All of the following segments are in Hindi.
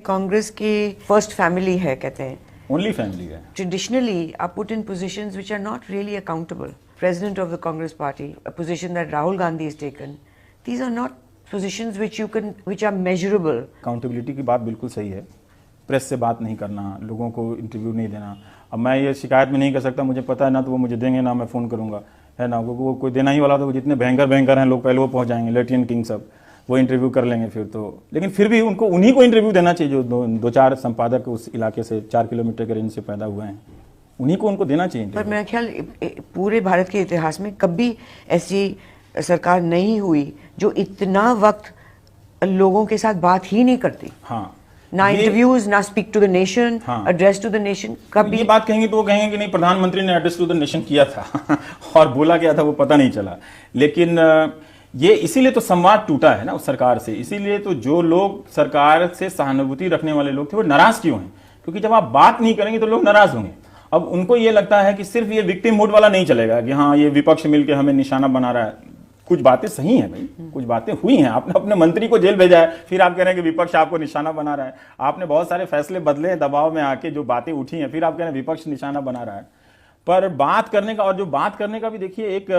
कांग्रेस की फर्स्ट फैमिली है कहते हैं, ओनली फैमिली है। traditionally are put in positions which are not really accountable. President of the Congress Party, a position that Rahul Gandhi has taken, these are not positions which are measurable. Accountability की बात बिल्कुल सही है। प्रेस से बात नहीं करना, लोगों को इंटरव्यू नहीं देना। अब मैं ये शिकायत में नहीं कर सकता, मुझे पता है ना तो वो मुझे देंगे ना मैं फ़ोन करूँगा, है ना। वो कोई देना ही वाला तो जितने भयंकर हैं लोग पहले वो पहुँच जाएंगे, लेटियन किंग सब वो इंटरव्यू कर लेंगे फिर तो। लेकिन फिर भी उनको उन्हीं को इंटरव्यू देना चाहिए जो दो चार संपादक उस इलाके से 4 किलोमीटर के रेंज से पैदा हुए हैं, उन्हीं को उनको देना चाहिए। पर मेरा ख्याल पूरे भारत के इतिहास में कभी ऐसी सरकार नहीं हुई जो इतना वक्त लोगों के साथ बात ही नहीं करती। हाँ, ना इंटरव्यूज, ना speak to the nation, address to the nation. कभी ये बात कहेंगे तो वो कहेंगे कि नहीं प्रधानमंत्री ने एड्रेस टू द नेशन किया था और बोला क्या था वो पता नहीं चला। लेकिन ये इसीलिए तो संवाद टूटा है ना उस सरकार से, इसीलिए तो जो लोग सरकार से सहानुभूति रखने वाले लोग थे वो नाराज क्यों हैं? क्योंकि जब आप बात नहीं करेंगे तो लोग नाराज होंगे। अब उनको ये लगता है कि सिर्फ ये विक्टिम मोड वाला नहीं चलेगा कि हाँ ये विपक्ष मिलकर हमें निशाना बना रहा है। कुछ बातें सही हैं भाई, कुछ बातें हुई हैं, आपने अपने मंत्री को जेल भेजा है, फिर आप कह रहे हैं कि विपक्ष आपको निशाना बना रहा है। आपने बहुत सारे फैसले बदले हैं दबाव में आके, जो बातें उठी हैं, फिर आप कह रहे हैं विपक्ष निशाना बना रहा है। पर बात करने का, और जो बात करने का भी देखिए एक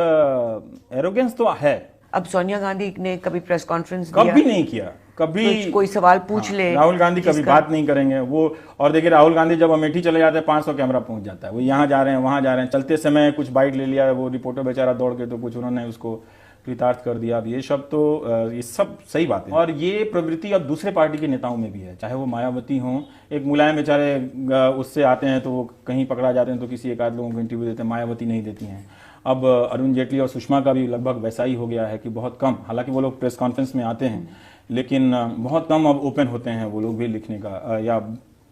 एरोगेंस तो है। अब सोनिया गांधी ने कभी प्रेस कॉन्फ्रेंस कभी नहीं किया, कभी तो कोई सवाल पूछ ले। राहुल गांधी कभी बात नहीं करेंगे वो। और देखिए राहुल गांधी जब अमेठी चले जाते हैं 500 कैमरा पहुंच जाता है, वो यहाँ जा रहे हैं वहां जा रहे हैं, चलते समय कुछ बाइट ले लिया, वो रिपोर्टर बेचारा दौड़ के तो कुछ उन्होंने उसको कृतार्थ कर दिया। अब ये सब सही बात है। और ये प्रवृत्ति अब दूसरे पार्टी के नेताओं में भी है, चाहे वो मायावती हों। एक मुलायम बेचारे उससे आते हैं तो वो कहीं पकड़ा जाते हैं तो किसी एक आध लोगों को इंटरव्यू देते हैं, मायावती नहीं देती हैं। अब अरुण जेटली और सुषमा का भी लगभग वैसा ही हो गया है कि बहुत कम, हालांकि वो लोग प्रेस कॉन्फ्रेंस में आते हैं लेकिन बहुत कम अब ओपन होते हैं वो लोग भी लिखने का या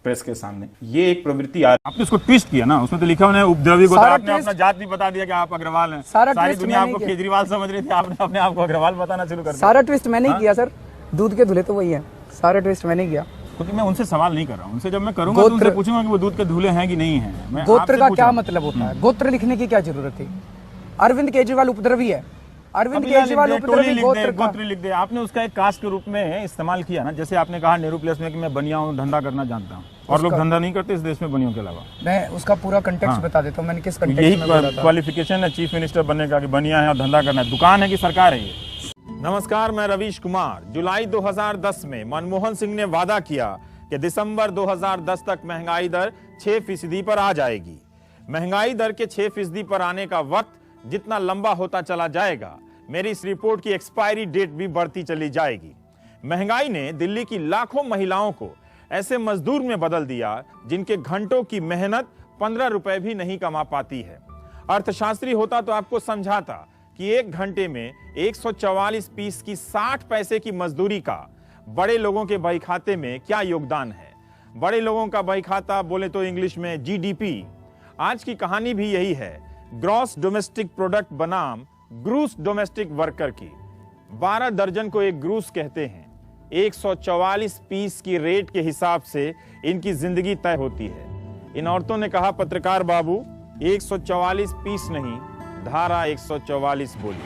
प्रेस के सामने। ये एक प्रवृत्ति आपने उसको ट्विस्ट किया ना, उसमें तो लिखा उन्होंने उपद्रवी को, आपने अपना जात भी बता दिया कि आप अग्रवाल हैं। सारी दुनिया आपको केजरीवाल समझ रही थी, आपने अपने आप को अग्रवाल बताना शुरू कर दिया। सारा ट्विस्ट मैंने किया सर, दूध के धुले तो वही है, सारा ट्विस्ट मैंने किया। क्योंकि मैं उनसे सवाल नहीं कर रहा हूँ, उनसे जब मैं करूंगा तो उनसे पूछूंगा कि वो दूध के धुले हैं कि नहीं है। गोत्र का क्या मतलब होता है? गोत्र लिखने की क्या जरूरत थी? अरविंद केजरीवाल उपद्रवी है, अरविंद केजरीवाल उपद्रवी गोत्र लिख दे। आपने उसका एक कास्ट के रूप में इस्तेमाल किया ना, जैसे आपने कहा नेहरू प्लेस में कि मैं बनिया हूँ, धंधा करना जानता हूँ, और लोग धंधा नहीं करते इस देश में बनियों के अलावा। मैं उसका पूरा कंटेक्स्ट बता देता हूँ, मैंने किस कंटेक्स्ट में बोला था। क्वालिफिकेशन है चीफ मिनिस्टर बनने का कि बनिया है और धंधा करना है, दुकान है कि सरकार है ये? नमस्कार, मैं रवीश कुमार। जुलाई 2010 में मनमोहन सिंह ने वादा किया कि दिसंबर 2010 तक महंगाई दर 6% पर आ जाएगी। महंगाई दर के 6% पर आने का वक्त जितना लंबा होता चला जाएगा, मेरी इस रिपोर्ट की एक्सपायरी डेट भी बढ़ती चली जाएगी। महंगाई ने दिल्ली की लाखों महिलाओं को ऐसे मजदूर में बदल दिया जिनके घंटों की मेहनत 15 रुपए भी नहीं कमा पाती है। अर्थशास्त्री होता तो आपको समझाता कि 1 घंटे में 144 पीस की 60 पैसे की मजदूरी का बड़े लोगों के बही खाते में क्या योगदान है। बड़े लोगों का बही खाता बोले तो इंग्लिश में जीडीपी। आज की कहानी भी यही है, ग्रॉस डोमेस्टिक प्रोडक्ट बनाम ग्रूस डोमेस्टिक वर्कर की। 12 दर्जन को एक ग्रूस कहते हैं। 144 पीस की रेट के हिसाब से इनकी जिंदगी तय होती है। इन औरतों ने कहा, पत्रकार बाबू 144 पीस नहीं, धारा 144 बोली।